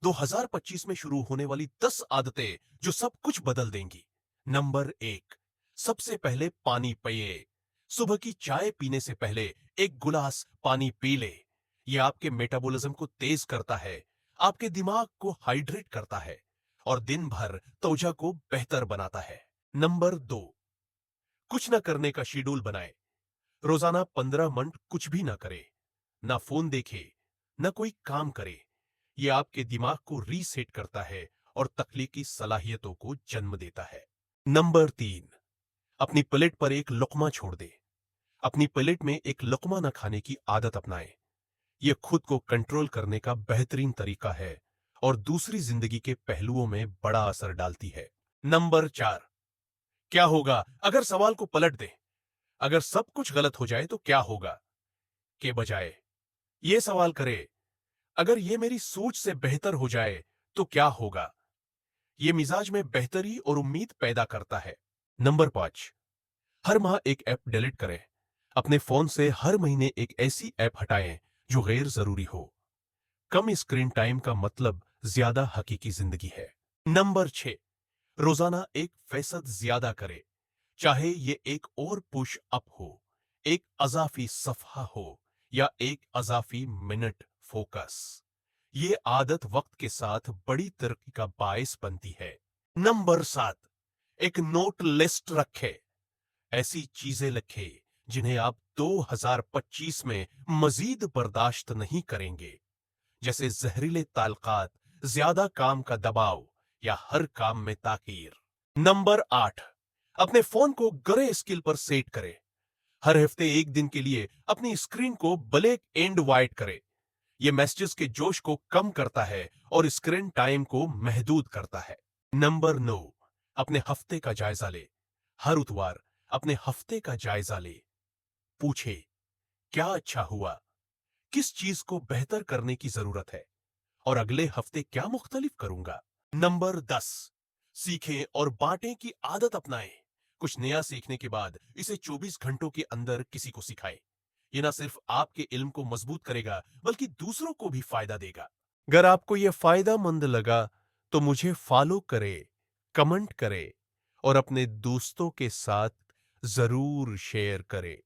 2025 में शुरू होने वाली 10 आदतें जो सब कुछ बदल देंगी। नंबर 1, सबसे पहले पानी पिए। सुबह की चाय पीने से पहले एक गिलास पानी पी ले। यह आपके मेटाबॉलिज्म को तेज करता है, आपके दिमाग को हाइड्रेट करता है और दिन भर त्वचा को बेहतर बनाता है। नंबर 2, कुछ न करने का शेड्यूल बनाए। रोजाना 15 मिनट कुछ भी ना करे, ना फोन देखे, ना कोई काम करे। यह आपके दिमाग को रीसेट करता है और तख्लीकी सलाहियतों को जन्म देता है। नंबर 3, अपनी प्लेट पर एक लुकमा छोड़ दे। अपनी प्लेट में एक लुकमा न खाने की आदत अपनाएं। यह खुद को कंट्रोल करने का बेहतरीन तरीका है और दूसरी जिंदगी के पहलुओं में बड़ा असर डालती है। नंबर 4, क्या होगा अगर सवाल को पलट दे। अगर सब कुछ गलत हो जाए तो क्या होगा के बजाय यह सवाल करे, अगर यह मेरी सोच से बेहतर हो जाए तो क्या होगा। यह मिजाज में बेहतरी और उम्मीद पैदा करता है। नंबर 5, हर माह एक ऐप डिलीट करें। अपने फोन से हर महीने एक ऐसी ऐप हटाएं जो गैर जरूरी हो। कम स्क्रीन टाइम का मतलब ज्यादा हकीकी जिंदगी है। नंबर 6, रोजाना 1% ज्यादा करें। चाहे ये एक और पुश अप हो, एक अजाफी सफा हो या एक अजाफी मिनट फोकस। ये आदत वक्त के साथ बड़ी तरक्की का बायस बनती है। नंबर 7, एक नोट लिस्ट रखे। ऐसी चीजें लिखे जिन्हें आप 2025 में मजीद बर्दाश्त नहीं करेंगे, जैसे जहरीले ताल्लुकात, ज्यादा काम का दबाव या हर काम में ताकीर। नंबर 8, अपने फोन को ग्रे स्किल पर सेट करें। हर हफ्ते एक दिन के लिए अपनी स्क्रीन को ब्लैक एंड व्हाइट करें। यह मैसेजेस के जोश को कम करता है और स्क्रीन टाइम को महदूद करता है। नंबर 9, अपने हफ्ते का जायजा ले। हर इतवार अपने हफ्ते का जायजा ले। पूछे, क्या अच्छा हुआ, किस चीज को बेहतर करने की जरूरत है और अगले हफ्ते क्या मुख्तलिफ करूंगा। नंबर 10, सीखें और बांटें की आदत अपनाएं। कुछ नया सीखने के बाद इसे 24 घंटों के अंदर किसी को सिखाएं। यह ना सिर्फ आपके इल्म को मजबूत करेगा बल्कि दूसरों को भी फायदा देगा। अगर आपको यह फायदा मंद लगा तो मुझे फॉलो करे, कमेंट करे और अपने दोस्तों के साथ जरूर शेयर करे।